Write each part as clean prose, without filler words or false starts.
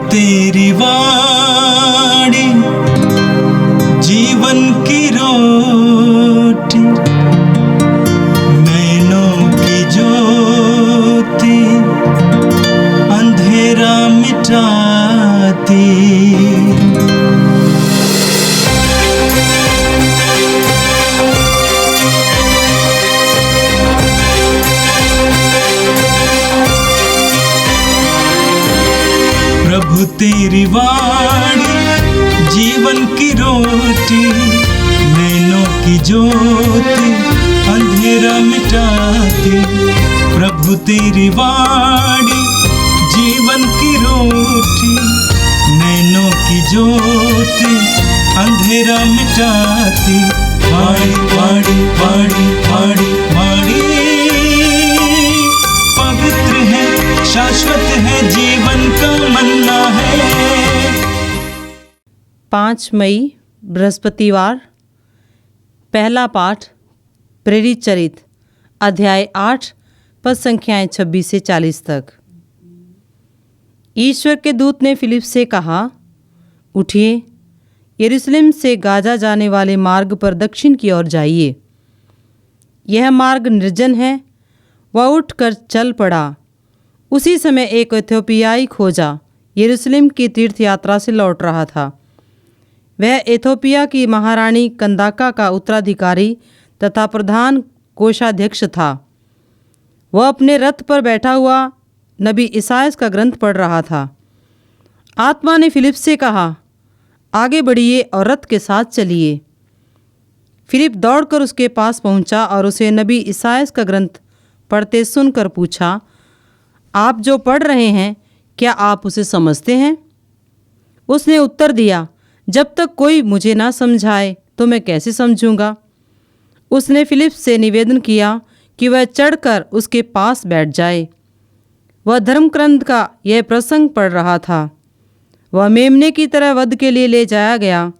तेरी वाणी जीवन की रोटी, नैनों की ज्योति अंधेरा मिटाती। प्रभु तेरी वाणी जीवन की रोटी, नैनों की ज्योति अंधेरा मिटाती। प्रभु तेरी वाणी जीवन की रोटी, नैनों की ज्योति अंधेरा मिटाती। वाणी वाणी वाणी वाणी वाणी पवित्र है, शाश्वत है, जीवन का मन्ना है। 5 मई बृहस्पतिवार। पहला पाठ प्रेरित चरित अध्याय 8 पद संख्याएं 26 से 40 तक। ईश्वर के दूत ने फिलिप से कहा, उठिए, यरूशलेम से गाजा जाने वाले मार्ग पर दक्षिण की ओर जाइए। यह मार्ग निर्जन है। वह उठकर चल पड़ा। उसी समय एक इथोपियाई खोजा यरूशलेम की तीर्थ यात्रा से लौट रहा था। वह इथोपिया की महारानी कंदाका का उत्तराधिकारी तथा प्रधान कोषाध्यक्ष था। वह अपने रथ पर बैठा हुआ नबी इसायास का ग्रंथ पढ़ रहा था। आत्मा ने फिलिप से कहा, आगे बढ़िए और रथ के साथ चलिए। फिलिप दौड़कर उसके पास पहुंचा और उसे नबी इसायास का ग्रंथ पढ़ते सुनकर पूछा, आप जो पढ़ रहे हैं, क्या आप उसे समझते हैं? उसने उत्तर दिया, जब तक कोई मुझे ना समझाए तो मैं कैसे समझूंगा। उसने फिलिप से निवेदन किया कि वह चढ़कर उसके पास बैठ जाए। वह धर्मग्रंथ का यह प्रसंग पढ़ रहा था। वह मेमने की तरह वध के लिए ले जाया गया।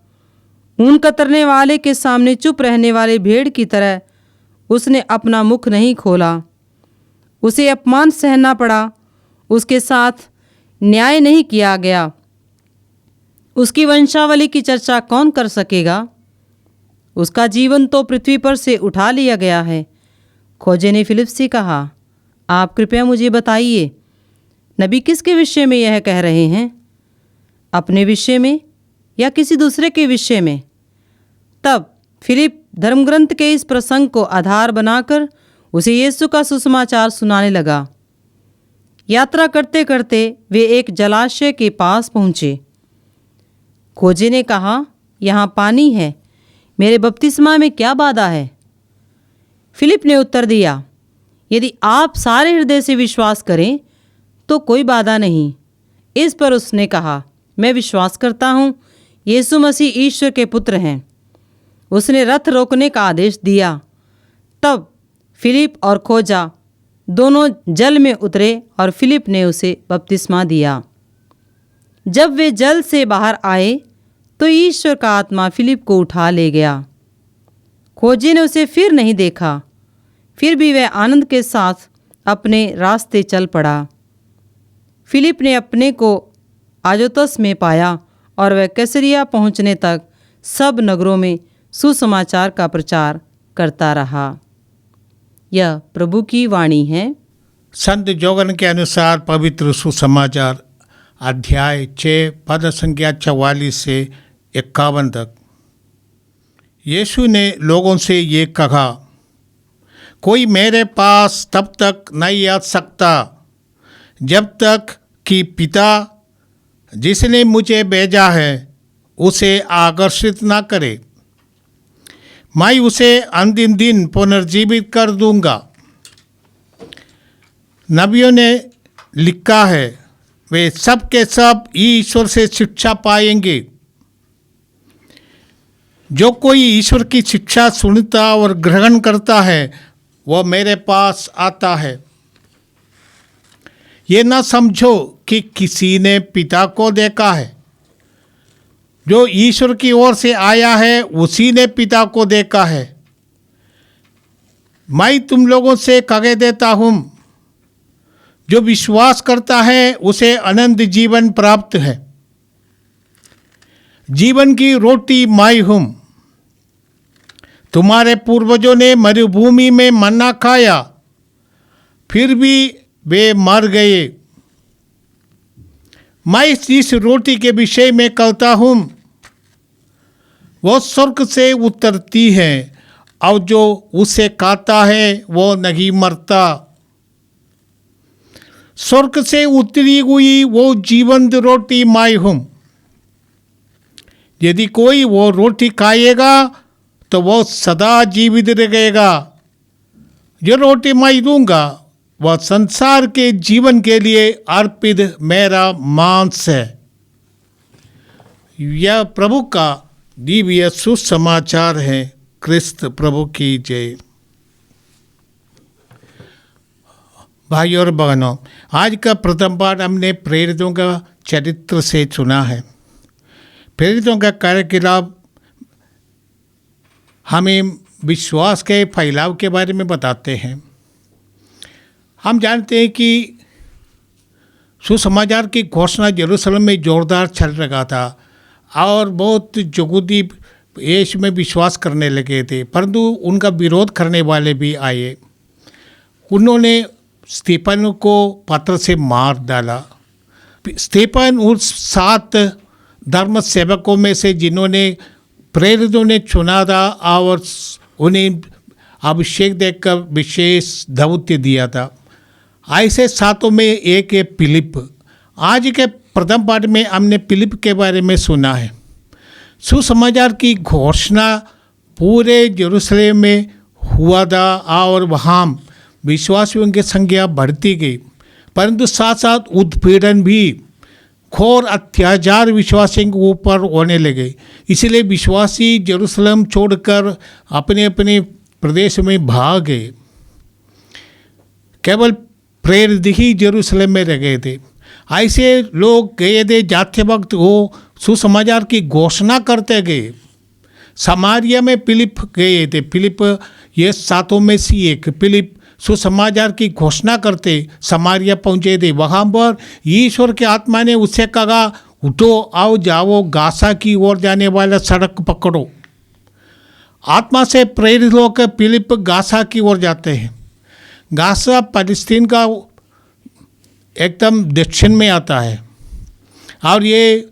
ऊन कतरने वाले के सामने चुप रहने वाले भेड़ की तरह उसने अपना मुख नहीं खोला। उसे अपमान सहना पड़ा। उसके साथ न्याय नहीं किया गया। उसकी वंशावली की चर्चा कौन कर सकेगा? उसका जीवन तो पृथ्वी पर से उठा लिया गया है। खोजे ने फिलिप से कहा, आप कृपया मुझे बताइए, नबी किसके विषय में यह कह रहे हैं? अपने विषय में या किसी दूसरे के विषय में? तब फिलिप धर्मग्रंथ के इस प्रसंग को आधार बनाकर उसे यीशु का सुसमाचार सुनाने लगा। यात्रा करते करते वे एक जलाशय के पास पहुँचे। खोजे ने कहा, यहाँ पानी है, मेरे बपतिस्मा में क्या बाधा है? फिलिप ने उत्तर दिया, यदि आप सारे हृदय से विश्वास करें तो कोई बाधा नहीं। इस पर उसने कहा, मैं विश्वास करता हूँ यीशु मसीह ईश्वर के पुत्र हैं। उसने रथ रोकने का आदेश दिया। तब फिलिप और खोजा दोनों जल में उतरे और फिलिप ने उसे बपतिस्मा दिया। जब वे जल से बाहर आए तो ईश्वर का आत्मा फिलिप को उठा ले गया। खोजे ने उसे फिर नहीं देखा। फिर भी वह आनंद के साथ अपने रास्ते चल पड़ा। फिलिप ने अपने को आजोतस में पाया और वह कैसरिया पहुंचने तक सब नगरों में सुसमाचार का प्रचार करता रहा। यह प्रभु की वाणी है। संत जोगन के अनुसार पवित्र सुसमाचार अध्याय 6 पद संख्या 44 से 51 तक। यीशु ने लोगों से ये कहा, कोई मेरे पास तब तक नहीं आ सकता जब तक कि पिता जिसने मुझे भेजा है उसे आकर्षित ना करे। मैं उसे अंतिम दिन पुनर्जीवित कर दूंगा। नबियों ने लिखा है, वे सब के सब ईश्वर से शिक्षा पाएंगे। जो कोई ईश्वर की शिक्षा सुनता और ग्रहण करता है वह मेरे पास आता है। ये ना समझो कि किसी ने पिता को देखा है। जो ईश्वर की ओर से आया है उसी ने पिता को देखा है। मैं तुम लोगों से कह देता हूँ, जो विश्वास करता है उसे अनंत जीवन प्राप्त है। जीवन की रोटी मैं हूं। तुम्हारे पूर्वजों ने मरुभूमि में मन्ना खाया, फिर भी वे मर गए। मैं इस रोटी के विषय में कहता हूं, वो स्वर्ग से उतरती है और जो उसे खाता है वो नहीं मरता। स्वर्ग से उतरी हुई वो जीवंत रोटी मैं हूं। यदि कोई वो रोटी खाएगा तो वो सदा जीवित रहेगा। जो रोटी मैं दूंगा वह संसार के जीवन के लिए अर्पित मेरा मांस है। यह प्रभु का दिव्य सुसमाचार है। क्रिस्त प्रभु की जय। भाई और बहनों, आज का प्रथम पाठ हमने प्रेरितों का चरित्र से चुना है। प्रेरितों का कार्यकलाप हमें विश्वास के फैलाव के बारे में बताते हैं। हम जानते हैं कि सुसमाचार की घोषणा यरूशलेम में जोरदार चल रहा था और बहुत यहूदी यीशु में विश्वास करने लगे थे, परंतु उनका विरोध करने वाले भी आए। उन्होंने स्तेफन को पत्थर से मार डाला। स्तेफन उस 7 धर्म सेवकों में से जिन्होंने प्रेरितों ने चुना था और उन्हें अभिषेक देकर विशेष दौत्य दिया था। ऐसे 7 में एक है फिलिप। आज के प्रथम पाठ में हमने फिलिप के बारे में सुना है। सुसमाचार की घोषणा पूरे यरूशलेम में हुआ था और वहाँ विश्वासियों की संख्या बढ़ती गई, परंतु साथ साथ उत्पीड़न भी, घोर अत्याचार विश्वासियों के ऊपर होने लगे। इसलिए विश्वासी यरूशलेम छोड़कर अपने अपने प्रदेश में भाग गए। केवल प्रेरित ही यरूशलेम में रह गए थे। ऐसे लोग गए थे, जाते वक्त वो सुसमाचार की घोषणा करते गए। समारिया में फिलिप गए थे। फिलिप ये 7 में से एक। फिलिप सुसमाचार की घोषणा करते समारिया पहुँचे थे। वहाँ पर ईश्वर के आत्मा ने उससे कहा, उठो आओ जाओ, गासा की ओर जाने वाला सड़क पकड़ो। आत्मा से प्रेरित होकर फिलिप गासा की ओर जाते हैं। गासा पैलेस्टीन का एकदम दक्षिण में आता है और ये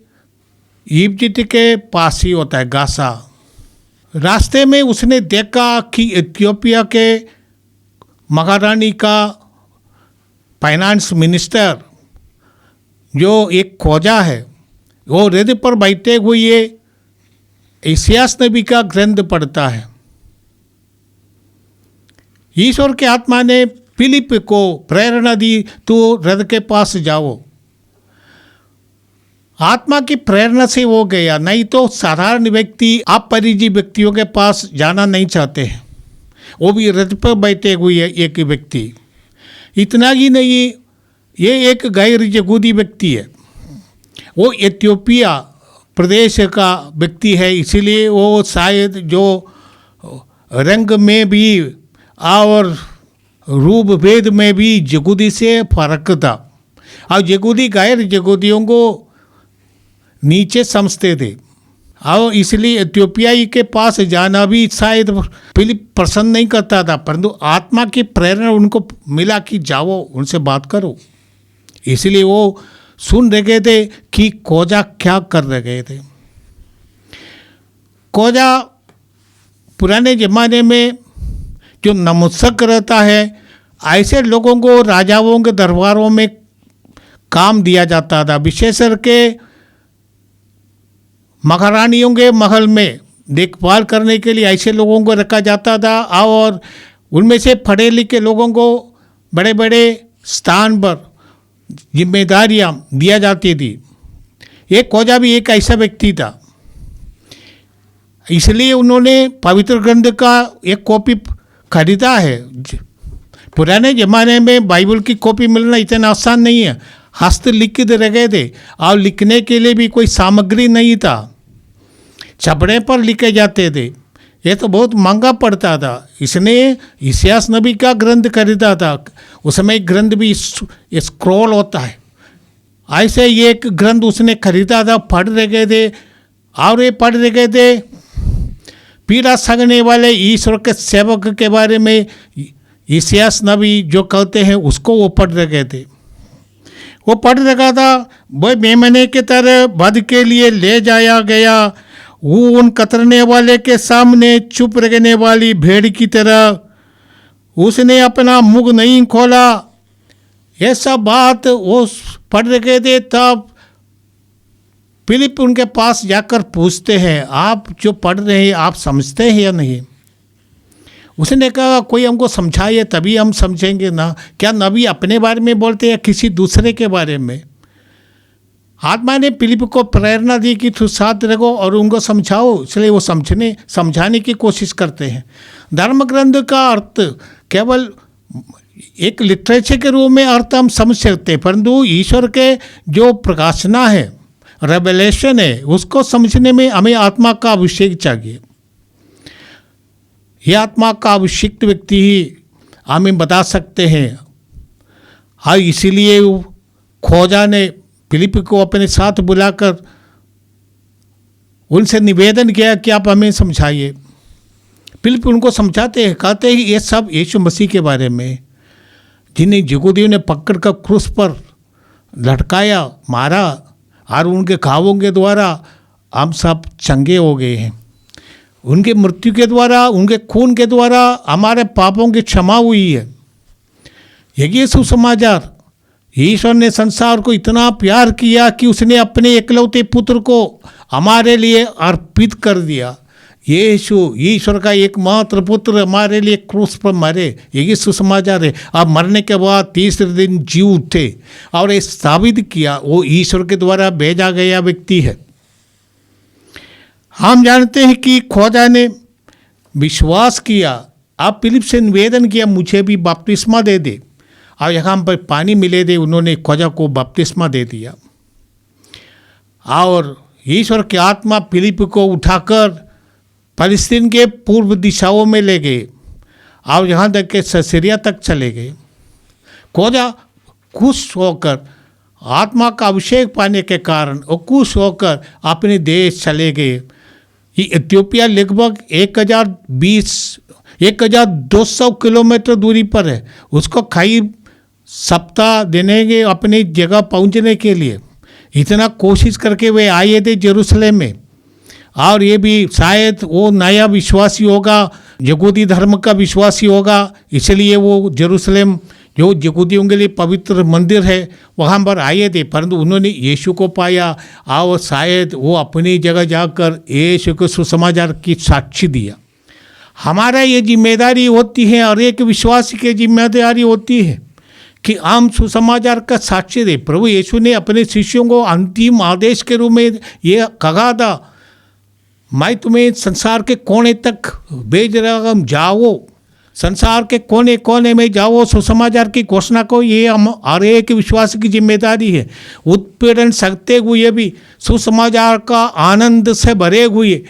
इजिप्ट के पास ही होता है गासा। रास्ते में उसने देखा कि इथियोपिया के महारानी का फाइनेंस मिनिस्टर जो एक खोजा है, वो रथ पर बैठे हुए इसायास नबी का ग्रंथ पढ़ता है। ईश्वर के आत्मा ने फिलिप को प्रेरणा दी, तो रथ के पास जाओ। आत्मा की प्रेरणा से वो गया, नहीं तो साधारण व्यक्ति अपरिचित व्यक्तियों के पास जाना नहीं चाहते हैं, वो भी रथ पर बैठे हुए एक व्यक्ति। इतना ही नहीं, ये एक गैर यहूदी व्यक्ति है, वो इथियोपिया प्रदेश का व्यक्ति है। इसीलिए वो शायद जो रंग में भी और रूप भेद में भी यहूदी से फर्क था और यहूदी गैर यहूदियों को नीचे समझते थे और इसलिए इथियोपियाई के पास जाना भी शायद फिलिप पसंद नहीं करता था, परंतु आत्मा की प्रेरणा उनको मिला कि जाओ उनसे बात करो। इसलिए वो सुन रहे थे कि खोजा क्या कर रहे थे। खोजा पुराने ज़माने में जो नपुंसक रहता है, ऐसे लोगों को राजाओं के दरबारों में काम दिया जाता था। विशेष करके महारानियों के महल में देखभाल करने के लिए ऐसे लोगों को रखा जाता था और उनमें से पढ़े लिखे लोगों को बड़े बड़े स्थान पर जिम्मेदारियां दिया जाती थी। एक खोजा भी एक ऐसा व्यक्ति था। इसलिए उन्होंने पवित्र ग्रंथ का एक कॉपी खरीदा है। पुराने ज़माने में बाइबल की कॉपी मिलना इतना आसान नहीं है। हस्तलिखित रह गए थे और लिखने के लिए भी कोई सामग्री नहीं था, छपड़े पर लिखे जाते थे। ये तो बहुत महंगा पड़ता था। इसने इसायास नबी का ग्रंथ खरीदा था। उस समय ग्रंथ भी स्क्रॉल होता है, ऐसे ये एक ग्रंथ उसने खरीदा था, पढ़ रहे थे और ये पढ़ रहे थे पीड़ा सहने वाले ईश्वर के सेवक के बारे में। इसायास नबी जो कहते हैं उसको वो पढ़ रहे थे। वो पढ़ रखा था, वो मेमने की तरह वध के लिए ले जाया गया, वो उन कतरने वाले के सामने चुप रहने वाली भेड़ की तरह, उसने अपना मुंह नहीं खोला। ये सब बात वो पढ़ रहे थे। तब फिलिप उनके पास जाकर पूछते हैं, आप जो पढ़ रहे हैं आप समझते हैं या नहीं? उसने कहा कोई हमको समझाइए तभी हम समझेंगे ना। क्या नबी अपने बारे में बोलते हैं किसी दूसरे के बारे में? आत्मा ने फिलिप को प्रेरणा दी कि तू साथ रखो और उनको समझाओ, इसलिए वो समझाने की कोशिश करते हैं। धर्म ग्रंथ का अर्थ केवल एक लिटरेचर के रूप में अर्थ हम समझ सकते हैं, परंतु ईश्वर के जो प्रकाशना है, रेवलेशन है, उसको समझने में हमें आत्मा का अभिषेक चाहिए। ये आत्मा का अभिषिक्त व्यक्ति ही हमें बता सकते हैं। हाँ, इसीलिए खोजा ने फिलिप को अपने साथ बुलाकर उनसे निवेदन किया कि आप हमें समझाइए। फिलिप उनको समझाते हैं, कहते हैं ये सब यीशु मसीह के बारे में, जिन्हें यहूदियों ने पकड़ कर क्रूस पर लटकाया, मारा और उनके घावों के द्वारा हम सब चंगे हो गए हैं। उनके मृत्यु के द्वारा, उनके खून के द्वारा हमारे पापों की क्षमा हुई है। यही सुसमाचार। ईश्वर ने संसार को इतना प्यार किया कि उसने अपने इकलौते पुत्र को हमारे लिए अर्पित कर दिया। यीशु ईश्वर का एकमात्र पुत्र हमारे लिए क्रूस पर मरे, यही सुसमाचार है। अब मरने के बाद तीसरे दिन जी उठे और ये साबित किया वो ईश्वर के द्वारा भेजा गया व्यक्ति है। हम जानते हैं कि खोजा ने विश्वास किया। अब फिलिप से निवेदन किया मुझे भी बपतिस्मा दे दे, और यहाँ पर पानी मिले दे। उन्होंने खोजा को बपतिस्मा दे दिया और ईश्वर की आत्मा फिलिप को उठाकर फलस्तीन के पूर्व दिशाओं में ले गए और यहाँ तक के ससरिया तक चले गए। खोजा खुश होकर, आत्मा का अभिषेक पाने के कारण वो खुश होकर अपने देश चले गए। ये इथियोपिया लगभग 1200 किलोमीटर दूरी पर है। उसको कई सप्ताह देने के अपनी जगह पहुंचने के लिए इतना कोशिश करके वे आए थे यरूशलेम में। और ये भी शायद वो नया विश्वासी होगा, यहूदी धर्म का विश्वासी होगा, इसलिए वो यरूशलेम जो यहूदियों के लिए पवित्र मंदिर है वहाँ पर आए थे। परंतु उन्होंने यीशु को पाया और शायद वो अपनी जगह जाकर यीशु को सुसमाचार की साक्षी दिया। हमारा ये जिम्मेदारी होती है और एक विश्वासी की जिम्मेदारी होती है कि हम सुसमाचार का साक्षी दें। प्रभु यीशु ने अपने शिष्यों को अंतिम आदेश के रूप में ये कहा था, मैं तुम्हें संसार के कोने तक भेज रहा हूँ, जाओ संसार के कोने कोने में जाओ, सुसमाचार की घोषणा को। ये हम हर एक विश्वासी की जिम्मेदारी है। उत्पीड़न सहते हुए भी सुसमाचार का आनंद से भरे हुए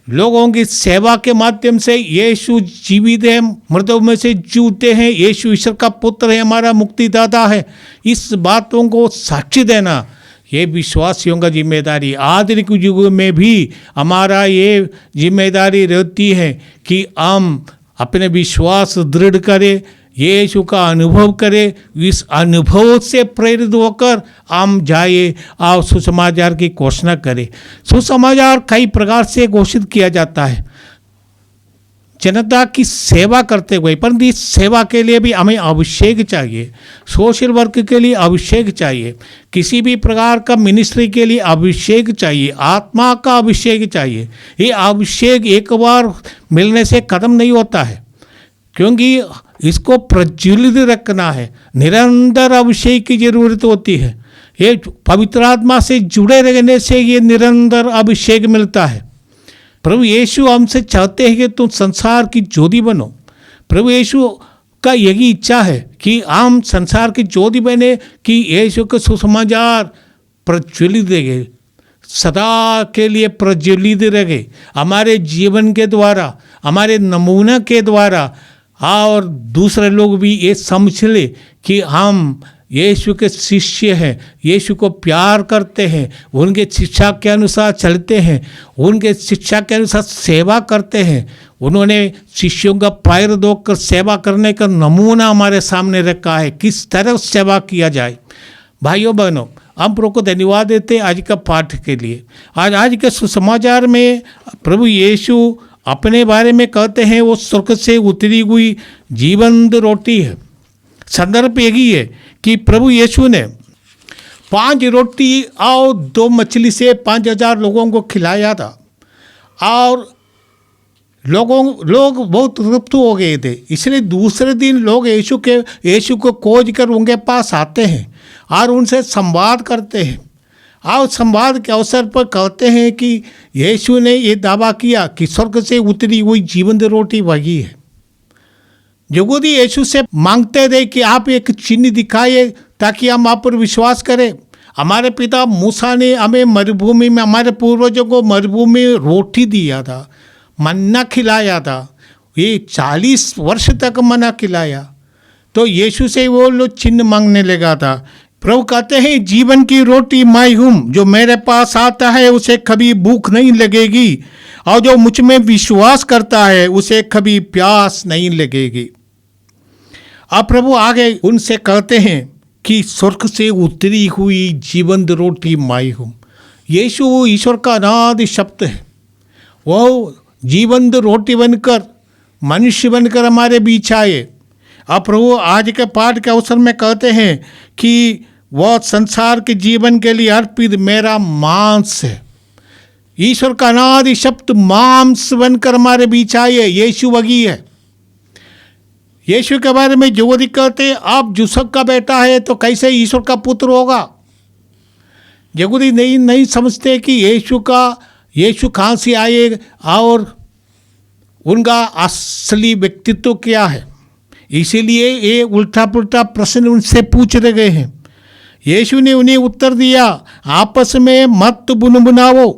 लोगों की सेवा के माध्यम से यीशु जीवित है, मृतों में से जीते हैं। यीशु ईश्वर का पुत्र है, हमारा मुक्तिदाता है। इस बातों को साक्षी देना ये विश्वासियों का जिम्मेदारी। आधुनिक युग में भी हमारा ये जिम्मेदारी रहती है कि हम अपने विश्वास दृढ़ करें, यीशु का अनुभव करें, इस अनुभव से प्रेरित होकर हम जाए और सुसमाचार की घोषणा करें। सुसमाचार कई प्रकार से घोषित किया जाता है जनता की सेवा करते हुए, परंतु इस सेवा के लिए भी हमें अभिषेक चाहिए। सोशल वर्क के लिए अभिषेक चाहिए, किसी भी प्रकार का मिनिस्ट्री के लिए अभिषेक चाहिए, आत्मा का अभिषेक चाहिए। ये अभिषेक एक बार मिलने से खत्म नहीं होता है, क्योंकि इसको प्रज्वलित रखना है। निरंतर अभिषेक की जरूरत होती है। ये पवित्र आत्मा से जुड़े रहने से ये निरंतर अभिषेक मिलता है। प्रभु यीशु हमसे चाहते हैं कि तुम संसार की ज्योति बनो। प्रभु यीशु का यही इच्छा है कि हम संसार की ज्योति बने, कि यीशु के सुसमाचार प्रज्वलित रहे, सदा के लिए प्रज्वलित रहे हमारे जीवन के द्वारा, हमारे नमूना के द्वारा, और दूसरे लोग भी ये समझ ले कि हम यीशु के शिष्य हैं, यीशु को प्यार करते हैं, उनके शिक्षा के अनुसार चलते हैं, उनके शिक्षा के अनुसार सेवा करते हैं। उन्होंने शिष्यों का पैर धोकर सेवा करने का नमूना हमारे सामने रखा है, किस तरह सेवा किया जाए। भाइयों बहनों, हम प्रभु को धन्यवाद देते हैं आज का पाठ के लिए। आज के सुसमाचार में प्रभु यीशु अपने बारे में कहते हैं वो स्वर्ग से उतरी हुई जीवंत रोटी है। संदर्भ यही है कि प्रभु यीशु ने 5 रोटी और 2 मछली से 5000 लोगों को खिलाया था, और लोग बहुत तृप्त हो गए थे। इसलिए दूसरे दिन लोग यीशु को खोज कर उनके पास आते हैं और उनसे संवाद करते हैं, और संवाद के अवसर पर कहते हैं कि यीशु ने ये दावा किया कि स्वर्ग से उतरी हुई जीवंत रोटी वही है। यहूदी यीशु से मांगते थे कि आप एक चिन्ह दिखाइए ताकि हम आप पर विश्वास करें। हमारे पिता मूसा ने हमें मरुभूमि में, हमारे पूर्वजों को मरुभूमि में रोटी दिया था, मन्ना खिलाया था, ये 40 वर्ष तक मन्ना खिलाया। तो यीशु से वो लोग चिन्ह मांगने लगा था। प्रभु कहते हैं जीवन की रोटी मैं हूँ, जो मेरे पास आता है उसे कभी भूख नहीं लगेगी, और जो मुझ में विश्वास करता है उसे कभी प्यास नहीं लगेगी। अब प्रभु आगे उनसे कहते हैं कि स्वर्ग से उतरी हुई जीवंत रोटी मैं हूँ। यीशु ईश्वर का अनादि शब्द है, वो जीवंत रोटी बनकर, मनुष्य बनकर हमारे बीच आए। अब प्रभु आज के पाठ के अवसर में कहते हैं कि वह संसार के जीवन के लिए अर्पित मेरा मांस है। ईश्वर का अनादि शब्द मांस बनकर हमारे बीच आए, यीशु वही है। यीशु के बारे में जो कहते आप यूसुफ का बेटा है तो कैसे ईश्वर का पुत्र होगा। यहूदी नहीं समझते कि यीशु कहाँ से आए और उनका असली व्यक्तित्व क्या है। इसीलिए ये उल्टा पुल्टा प्रश्न उनसे पूछ रहे हैं। यीशु ने उन्हें उत्तर दिया, आपस में मत बुनबुनाओ,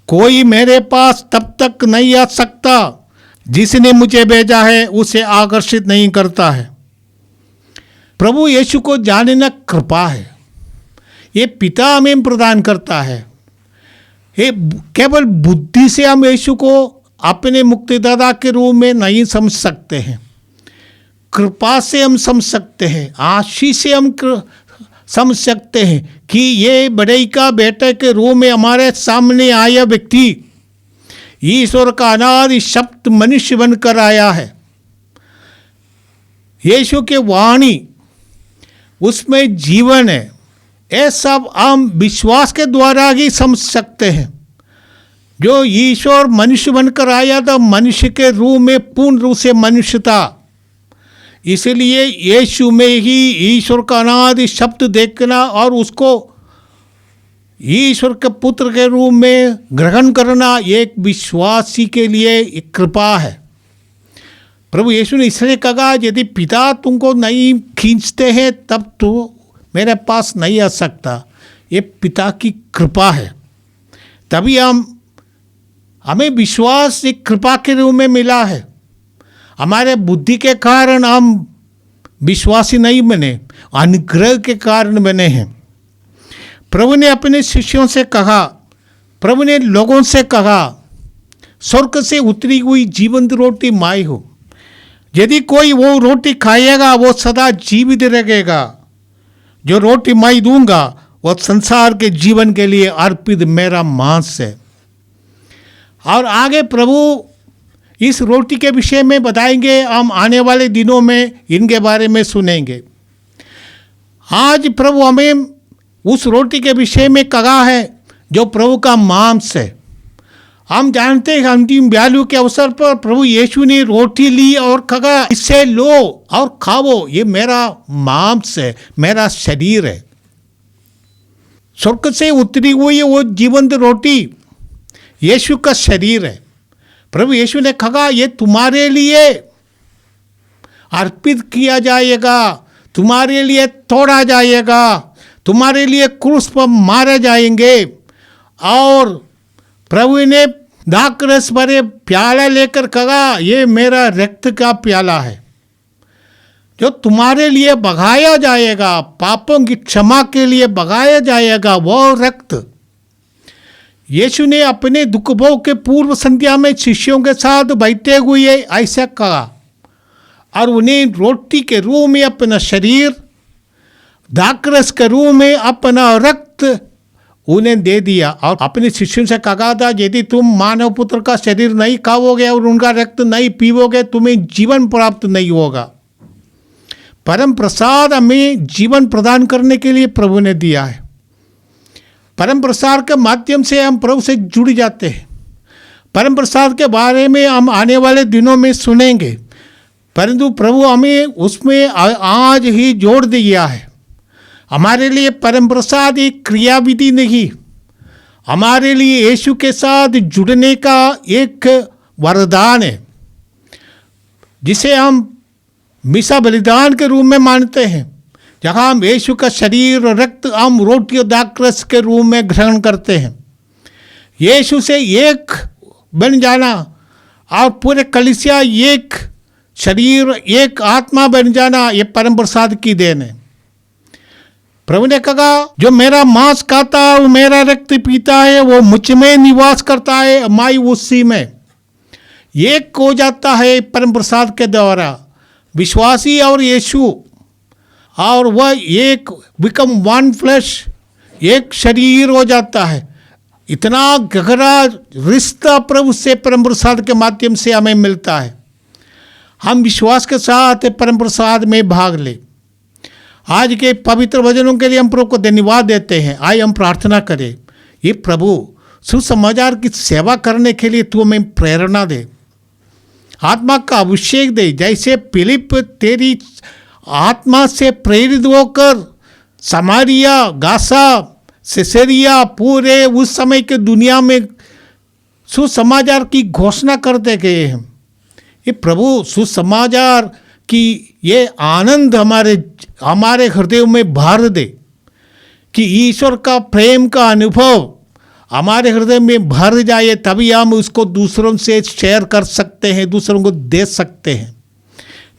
कोई मेरे पास तब तक नहीं आ सकता जिसने मुझे भेजा है उसे आकर्षित नहीं करता है। प्रभु यीशु को जानना कृपा है, ये पिता हमें प्रदान करता है। ये केवल बुद्धि से हम यीशु को अपने मुक्तिदाता के रूप में नहीं समझ सकते हैं, कृपा से हम समझ सकते हैं, आशीष से हम समझ सकते हैं कि ये बड़ई का बेटे के रूप में हमारे सामने आया व्यक्ति ईश्वर का अनादि शब्द मनुष्य बनकर आया है। यीशु के वाणी उसमें जीवन है, ये सब हम विश्वास के द्वारा ही समझ सकते हैं। जो ईश्वर मनुष्य बनकर आया था, मनुष्य के रूप में पूर्ण रूप से मनुष्य था, इसलिए यीशु में ही ईश्वर का अनादि शब्द देखना और उसको ईश्वर के पुत्र के रूप में ग्रहण करना एक विश्वासी के लिए एक कृपा है। प्रभु यीशु ने इसलिए कहा यदि पिता तुमको नहीं खींचते हैं तब तो मेरे पास नहीं आ सकता। ये पिता की कृपा है, तभी हमें विश्वास एक कृपा के रूप में मिला है। हमारे बुद्धि के कारण हम विश्वासी नहीं बने, अनुग्रह के कारण बने हैं। प्रभु ने अपने शिष्यों से कहा, प्रभु ने लोगों से कहा, स्वर्ग से उतरी हुई जीवंत रोटी मैं हूँ, यदि कोई वो रोटी खाएगा वो सदा जीवित रहेगा। जो रोटी मैं दूंगा वो संसार के जीवन के लिए अर्पित मेरा मांस है। और आगे प्रभु इस रोटी के विषय में बताएंगे, हम आने वाले दिनों में इनके बारे में सुनेंगे। आज प्रभु हमें उस रोटी के विषय में कहा है जो प्रभु का मांस है। हम जानते हैं अंतिम बयालू के अवसर पर प्रभु यीशु ने रोटी ली और कहा, इससे लो और खाओ, ये मेरा मांस है, मेरा शरीर है। स्वर्ग से उतरी हुई वो जीवंत रोटी यीशु का शरीर है। प्रभु यीशु ने कहा, ये तुम्हारे लिए अर्पित किया जाएगा, तुम्हारे लिए तोड़ा जाएगा, तुम्हारे लिए क्रूस पर मारे जाएंगे। और प्रभु ने दाखरस भरे प्याला लेकर कहा, ये मेरा रक्त का प्याला है जो तुम्हारे लिए बहाया जाएगा, पापों की क्षमा के लिए बहाया जाएगा वो रक्त। यीशु ने अपने दुख भोग के पूर्व संध्या में शिष्यों के साथ बैठे हुए ऐसा कहा और उन्हें रोटी के रूप में अपना शरीर, दाखरस के रूप में अपना रक्त उन्हें दे दिया और अपने शिष्यों से कहा था, यदि तुम मानव पुत्र का शरीर नहीं खाओगे और उनका रक्त नहीं पीओगे तुम्हें जीवन प्राप्त नहीं होगा। परम प्रसाद हमें जीवन प्रदान करने के लिए प्रभु ने दिया है। परम प्रसाद के माध्यम से हम प्रभु से जुड़ जाते हैं। परम प्रसाद के बारे में हम आने वाले दिनों में सुनेंगे, परंतु प्रभु हमें उसमें आज ही जोड़ दिया है। हमारे लिए परम प्रसाद एक क्रियाविधि नहीं, हमारे लिए यीशु के साथ जुड़ने का एक वरदान है, जिसे हम मिसा बलिदान के रूप में मानते हैं, जहाँ हम यीशु का शरीर और रक्त हम रोटी और दाखरस के रूप में ग्रहण करते हैं। यीशु से एक बन जाना और पूरे कलीसिया एक शरीर एक आत्मा बन जाना, ये परम प्रसाद की देन है। प्रभु ने कहा, जो मेरा मांस खाता है वो मेरा रक्त पीता है, वो मुझ में निवास करता है, मैं उसी में। एक हो जाता है परम प्रसाद के द्वारा विश्वासी और यीशु, और वह एक बिकम वन फ्लैश, एक शरीर हो जाता है। इतना गहरा रिश्ता प्रभु से परम प्रसाद के माध्यम से हमें मिलता है। हम विश्वास के साथ परम प्रसाद में भाग ले। आज के पवित्र वचनों के लिए हम प्रभु को धन्यवाद देते हैं। आइए हम प्रार्थना करें। ये प्रभु सुसमाचार की सेवा करने के लिए तू हमें प्रेरणा दे, आत्मा का अभिषेक दे। जैसे फिलिप तेरी आत्मा से प्रेरित होकर समारिया, गासा, सिसरिया, पूरे उस समय के दुनिया में सुसमाचार की घोषणा करते गए हैं। ये प्रभु सुसमाचार की ये आनंद हमारे हृदय में भर दे, कि ईश्वर का प्रेम का अनुभव हमारे हृदय में भर जाए, तभी हम उसको दूसरों से शेयर कर सकते हैं, दूसरों को दे सकते हैं।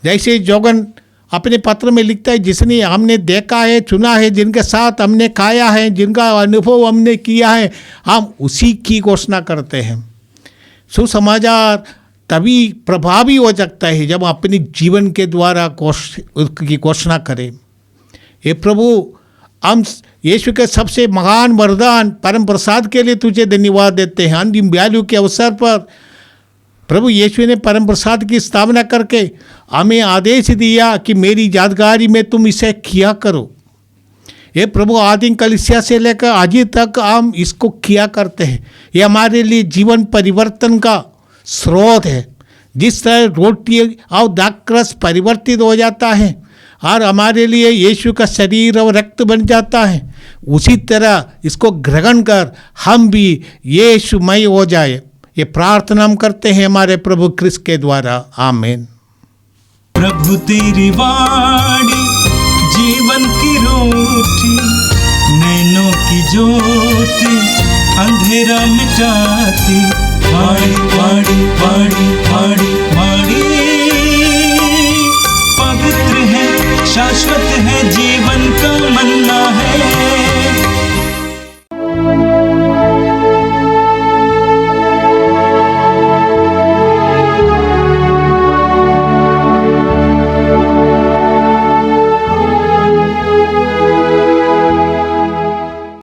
जैसे जोगन अपने पत्र में लिखता है, जिसने हमने देखा है, चुना है, जिनके साथ हमने खाया है, जिनका अनुभव हमने किया है, हम उसी की घोषणा करते हैं। सुसमाचार तभी प्रभावी हो सकता है जब अपने जीवन के द्वारा उसकी घोषणा करें। हे प्रभु, हम यीशु के सबसे महान वरदान परम प्रसाद के लिए तुझे धन्यवाद देते हैं। अंतिम बयालू के अवसर पर प्रभु यीशु ने परम प्रसाद की स्थापना करके हमें आदेश दिया कि मेरी यादगारी में तुम इसे किया करो। ये प्रभु आदि कलीसिया से लेकर आज तक हम इसको किया करते हैं। ये हमारे लिए जीवन परिवर्तन का स्रोत है। जिस तरह रोटी और दाखरस परिवर्तित हो जाता है और हमारे लिए यीशु का शरीर और रक्त बन जाता है, उसी तरह इसको ग्रहण कर हम भी यीशुमय हो जाए। ये प्रार्थना हम करते हैं हमारे प्रभु क्रिस्त के द्वारा, आमीन। प्रभु तेरी वाणी जीवन की रोटी, नैनों की ज्योति अंधेरा मिटाती। वाणी वाणी वाणी वाणी वाणी पवित्र है, शाश्वत है जीवन का मन।